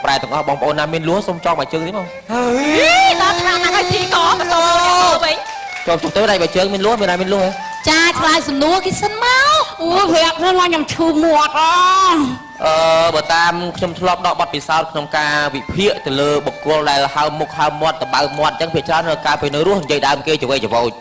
ប្រែទាំងអស់បងប្អូនណាមានលួសុំចងបាយជើងនេះមកហើយដល់ខាងណាឲ្យទីកក៏ទៅវិញចូលទៅដៃបាយជើងមានលួមានណាមានលួចាឆ្លើយសំណួរគេសិនមកអូវែកហ្នឹងខ្ញុំឈឺមាត់បើតាមខ្ញុំធ្លាប់ដកបទពិសោធន៍ក្នុងការវិភាគទៅលើបុគ្គលដែលហើមមុខហើមមាត់តបើមាត់អញ្ចឹងភាគច្រើននៅការពេលនៅរស់និយាយដើមគេចវៃចវោច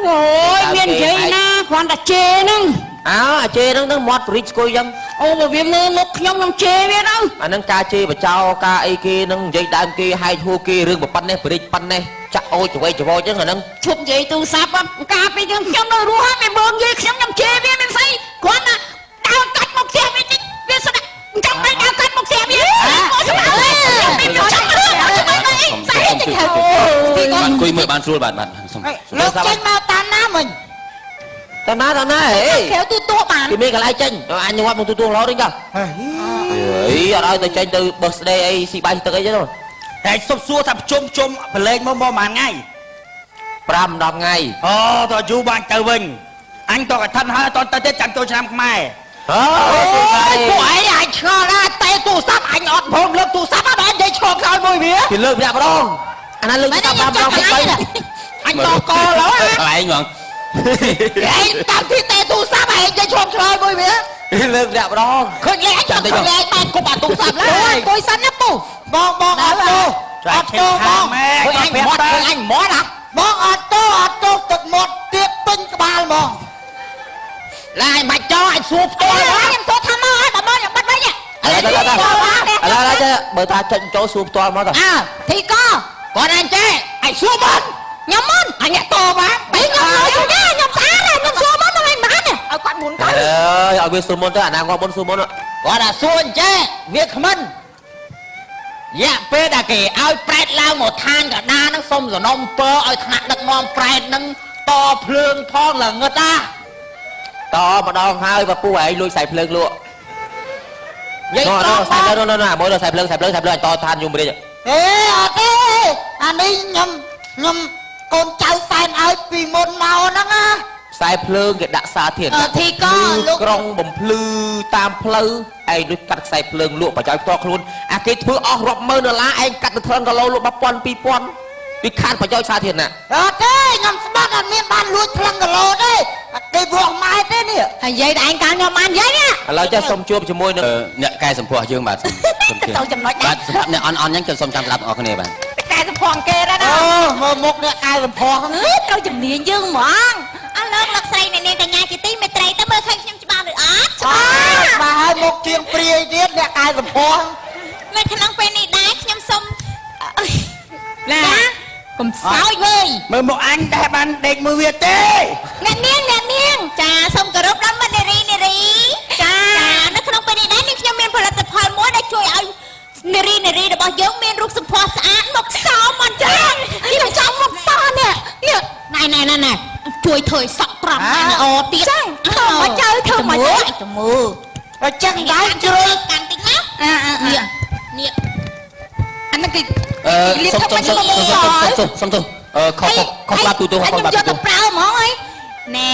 អូយមាននិយាយណាគ្រាន់តែជេរហ្នឹងអាជេរហ្នឹងមាត់ព្រិចស្គួយអញ្ចឹងអូបើវាមើលមុខខ្ញុំជេរវាទៅអាហ្នឹងការជេរបចោការអីគេហ្នឹងនិយាយដើមគេហែកហួគេរឿងប៉ុណ្ណេះព្រិចប៉ុណ្ណេះចាក់អូចចវៃចវោចអញ្ចឹងអាហ្នឹងឈប់និយាយទូរស័ព្ទការពីខ្ញុំនៅរស់ហើយមិនមើលនិយាយខ្ញុំជេរវាមិនស្អីគ្រាន់តែដើរកាច់មកផ្ទះវាតិចវាស្ដាប់អញ្ចឹងតែដើរកាច់មកផ្ទះវាមកស្ដាប់ចាំអង្គុយមើលបានស្រួលបាទសុំលោកចេញមកតាមណាមិញតាណាហេក្រៅទូទួបានពីមានកន្លែងចេញអញងាប់មកទូទួរហូតទេចាអីអត់ឲ្យទៅចេញទៅ birthday អីស៊ីបាយទឹកអីចឹងតែសុំសួរថាប្រជុំប្រឡែងមកប្រហែលថ្ងៃ5 10ថ្ងៃអូតើយូរបាញ់ទៅវិញអញតើកថាហើយតើទៅទៀតចាំចូលឆ្នាំខ្មែរអូយពួកឯងអាចឆ្ងល់ណាស់តែទូរស័ព្ទអញអត់ព្រមលើកទូរស័ព្ទអត់អញនិយាយឆ្លងក្រោយមួយវាពីលើកម្ដងអាណាលើកតាម5 ដងអញតកឡូវកន្លែងហ្មងឯងតាមទីតែទូរស័ព្ទឯងនិយាយឆ្លងក្រោយមួយវាលើកម្ដងឃើញលេងចាំតែលេងបែកគប់អាទូរស័ព្ទឡើយអង្គុយសិនណាពូបងអត់ទោអត់ទោបងអញមាត់អញមាត់បងអត់ទោទឹកមាត់ទៀតពេញក្បាលហ្មងឡើយមិនចោអញសួរផ្ទាល់ខ្ញុំសួរថាមកហើយបើមកខ្ញុំបិទវិញឥឡូវចេះបើថាចេញចូលសួរផ្ទាល់មកទៅធីកគាត់អញចេះអញសួរមុនខ្ញុំមុនអញតបានពេលខ្ញុំលុយទេខ្ញុំស្អាតខ្ញុំសួរមុនទៅមិនបានឲ្យគាត់មុនទៅឲ្យវាសួរមុនទៅអាណាងាប់មុនសួរមុនគាត់ថាសួរអញ្ចេះវាគ្មិនយ៉ាពេលដែលគេឲ្យប្រែតឡើងមកឋានកដានឹងសុំសំណុំពើឲ្យថ្នាក់ដឹកនាំប្រែតនឹងតភ្លើងផងល្ងឹតតម្ដងហើយបើពូឯងលួចខ្សែភ្លើងលក់និយាយតខ្សែភ្លើងណាមួយខ្សែភ្លើងឲ្យតឋានយមរាជអត់ទេអានេះខ្ញុំកូនចៅសែនឲ្យពីមុនមកហ្នឹងណាខ្សែភ្លើងគេដាក់សាធារណៈធីកលោកក្រុងបំភ្លឺតាមផ្លូវឯងដូចកាត់ខ្សែភ្លើងលក់បច្ច័យផ្ទាល់ខ្លួនអាគេធ្វើអស់រាប់ម៉ឺនដុល្លារឯងកាត់ទៅត្រឹមគីឡូលក់1000 2000ពីខាតប្រយោជន៍សាធារណៈអត់ទេខ្ញុំស្បាត់អត់មានបានលួចថ្លឹងគីឡូទេគេព្រោះម៉ែទេនេះហើយនិយាយតែឯងកាលខ្ញុំបាននិយាយណាឥឡូវចាសូមជួបជាមួយនឹងអ្នកកែសម្ផស្សយើងបាទសូមទៅចំណុចបាទសម្រាប់អ្នកអន់ៗហ្នឹងគឺសូមចាំស្ដាប់អរគ្នាបាទកែសម្ផស្សគេដែរណាមើលមុខអ្នកកែសម្ផស្សត្រូវជំនាញយើងហ្មងអើលោកស្រីអ្នកនាងកញ្ញាជាទីមេត្រីតើមើលឃើញខ្ញុំច្បាស់ឬអត់ច្បាស់បាទហើយមុខជាងព្រាយទៀតអ្នកកែសម្ផស្សនៅក្នុងពេលនេះដែរខ្ញុំសូមណាកុំសោយវើយមើលមកអញតែបានដេកមួយវាទេអ្នកនាងចាសូមគោរពដល់មិត្តនារីចានៅក្នុងពេលនេះដែរនេះខ្ញុំមានផលិតផលមួយដែលជួយឲ្យនារីរបស់យើងមានរូបសម្ផស្សស្អាតមុខសោមអញ្ចឹងខ្ញុំចង់មុខសោនេះណែជួយធ្វើសក់ត្រង់អូទៀតចឹងធ្វើមកចៅធ្វើមកចមើអញ្ចឹងដែរជ្រុលកាន់តិចណានេះអានេះគេសុំខុសច្បាប់ទូទៅខុសច្បាប់ទូទៅប្រើហ្មងហើយណែ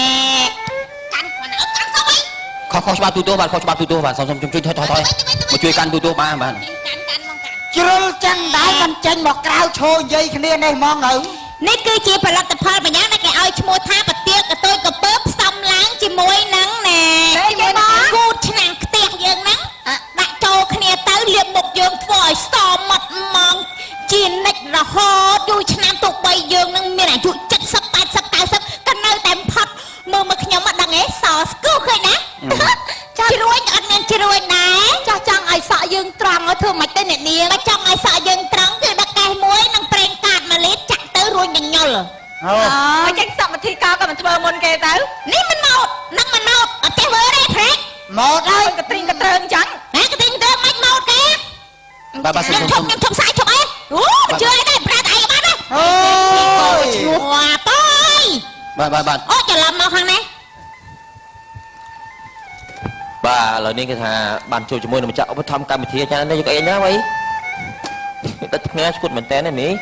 កាន់គាត់កាន់ទៅវិញខុសច្បាប់ទូទៅបាទខុសច្បាប់ទូទៅបាទសុំជួយថយមកជួយកាន់ទូទៅបានកាន់មកជ្រុលចឹងដែរមិនចេញមកក្រៅឈោនិយាយគ្នានេះហ្មងនេះគឺជាផលិតផលម្យ៉ាងដែលគេឲ្យឈ្មោះថាប្រទាលកតុយកពើផ្សំឡើងជាមួយនឹងណែគូតឆ្នាំងខ្ទះយើងហ្នឹងដាក់ចូលគ្នាទៅលាបមុខយើងធ្វើឲ្យស្ទមាត់ម៉ងជានិច្ចរហូតយូរឆ្នាំទោះបីយើងនឹងមានអាយុ70 80 90ក៏នៅតែផុតមើលមកខ្ញុំមិនដឹងទេសស្គូឃើញណាជ្រួញអត់មានជ្រួញដែរចាស់ចង់ឲ្យសក់យើងត្រង់ឲ្យធ្វើមិនទេអ្នកនាងចង់ឲ្យសក់យើងត្រង់គឺដាក់កេះមួយនឹងប្រេងកាត1លីត្រចាក់ទៅរួញញញល់អញ្ចឹងសក់វិធីកក៏មិនធ្វើមុនគេទៅនេះមិនមកនឹងមិនមកអត់ចេះធ្វើទេព្រែកមកហើយកត្រិងកត្រើងអញ្ចឹងណាកត្រិងកត្រើងមិនមកគេបាទខ្ញុំឈប់សាយឈប់អីអូជឿអីដែរប្រាត់អីក៏បានដែរអូឈ្មោះតើបាទអូច្រឡំមកខាងនេះបាទឥឡូវនេះគេថាបានជួបជាមួយនឹងម្ចាស់ឧបត្ថម្ភកម្មវិធីអាចារ្យនេះយកអីណាវ៉ៃដឹកថ្ងៃឈុតមែនតើនេះ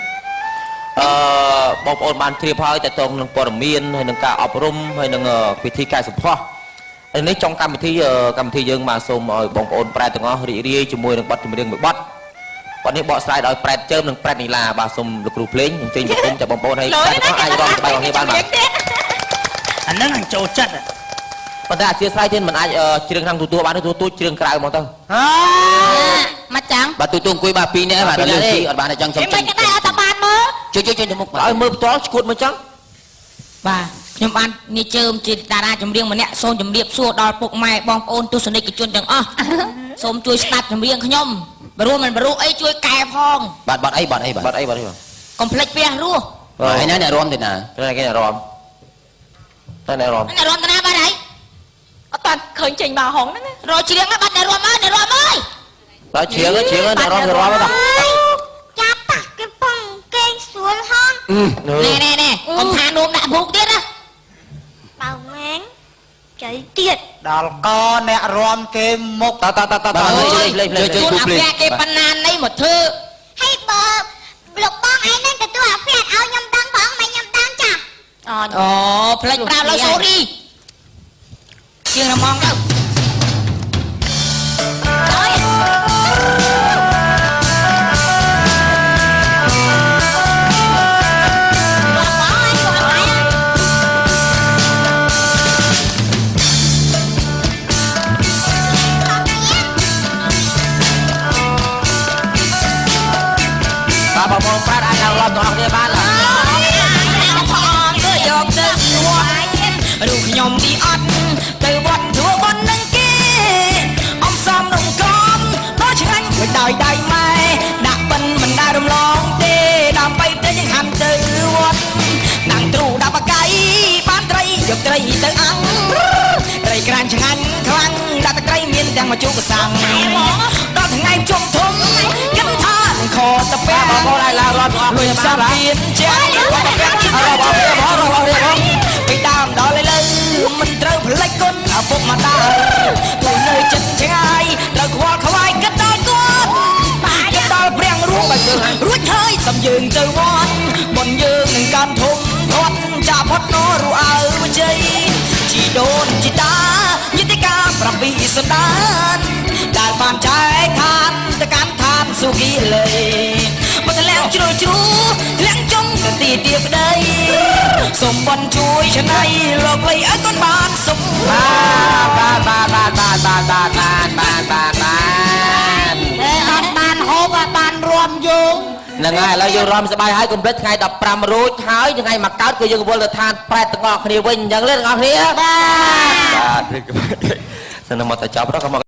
បងប្អូនបានត្រៀមហើយតើតងនឹងព័ត៌មានហើយនឹងការអប់រំហើយនឹងពិធីកែសម្ផស្សនេះចុងកម្មវិធីយើងបានសូមឲ្យបងប្អូនប្រែទាំងអស់រីករាយជាមួយនឹងបទចម្រៀងមួយបទ bọnនេះបកស្រាយដោយប្រែតជើមនិងប្រែតនីឡាបាទសូមលោកគ្រូភ្លេងអញ្ជើញប្រគំចាប់បងប្អូនឲ្យប្រែតអាចរំស្បែករបស់គ្នាបានបាទ អាហ្នឹងអញចូលចិត្ត ប៉ុន្តែអធិស្ឋានទៀតមិនអាចជ្រៀងខាងទូបានទេទូជ្រៀងក្រៅហ្មងទៅ មកចាំ បាទទូអង្គុយបាទ2នាក់បាទលើទីអត់បានតែចង់សុំ មិនក៏ដែរអត់បានមើល ជួយទៅមុខឲ្យមើលផ្ទាល់ឈួតមកចឹង បាទខ្ញុំបាននេះជើមជាតារាចម្រៀងម្នាក់សូមជម្រាបសួរដល់ពុកម៉ែបងប្អូនទស្សនិកជនទាំងអស់សូមជួយស្ដាប់ចម្រៀងខ្ញុំបរួមិនបរួអីជួយកែផង បាទបាត់អីកុំភ្លេចព្រះរស់ ហើយណាអ្នករំទេណាគេអ្នករំតែអ្នករំ អ្នករំតាណាបាទហើយអត់បានឃើញចេញមកហងហ្នឹងរកច្រៀងបាត់អ្នករំអើយអ្នករំអើយ បាទជ្រៀងអ្នករំទៅ ចាប់តាគេពងគេស្រួលហងណែកុំថានោមដាក់ភូកទៀតណាបើមែងចៃទៀតដល់កអ្នករំគេមុខ តលេងជួយគូភ្លេង គេប៉ុណ្ណានៃមកធ្វើហើយបើលោកបងឯងនឹងទទួលអាហ្វេតឲ្យខ្ញុំដឹងផងមិនខ្ញុំដឹងចាអូផ្លេចប្រាប់លោកសូរីជាងរមងទៅបងប្អូនប្រាត់អាចរំទាំងអស់គ្នាបានឡើយផងទៅយកទៅវត្តរូបខ្ញុំទីអត់ទៅវត្តធ្វើបុណ្យនឹងគេអំសំរំកំដល់ឆ្ងាញ់មិនដោយដៃម៉ែដាក់បិណ្ឌមិនដែលរំលងទេដើម្បីទៅយើងហាន់ទៅវត្តណាំងទ្រូដាក់បកៃបានត្រីយកត្រីទៅអាំងត្រីក្រាញ់ឆ្ងាញ់ខ្លាំងដាក់ទឹកត្រីមានទាំងមកជូរកសាំងដល់ថ្ងៃជុំធំគិតថាខតពេបងប្អូនឲ្យឡើងរត់អស់គ្នាបានបាទចាបងប្អូនពីដើមដល់ឥឡូវមិនត្រូវផ្លេចគុណឪពុកម្ដាយទូនៅចិត្តឆ្ងាយត្រូវខ្វល់ខ្វាយគិតដល់គាត់គិតដល់ព្រាំងរួមរួចហើយសំយើងទៅវត្តបុណ្យយើងនឹងកាន់ធំធាត់ចាផុតនរអើវិជ័យជីដូនជីតាយិតិកា7សន្តានដែលបានចែកឋានទៅកាន់ឋានសុគីលេមកធ្លាក់ជ្រុលជ្រូធ្លាក់ចុងទៅទីទៀប្តីសូមបន់ជួយឆ្នៃលោកលីឲ្យកូនបានសុខបានអត់បានហូបបានរួមយងហ្នឹងហើយឥឡូវយើងរំសប្បាយហើយកុំភ្លេចថ្ងៃ15រោចហើយថ្ងៃមកកើតគឺយើងវិលទៅឋានប្រែតទាំងអស់គ្នាវិញអញ្ចឹងទេទាំងអស់គ្នាបាទសិនមកទៅចប់ដល់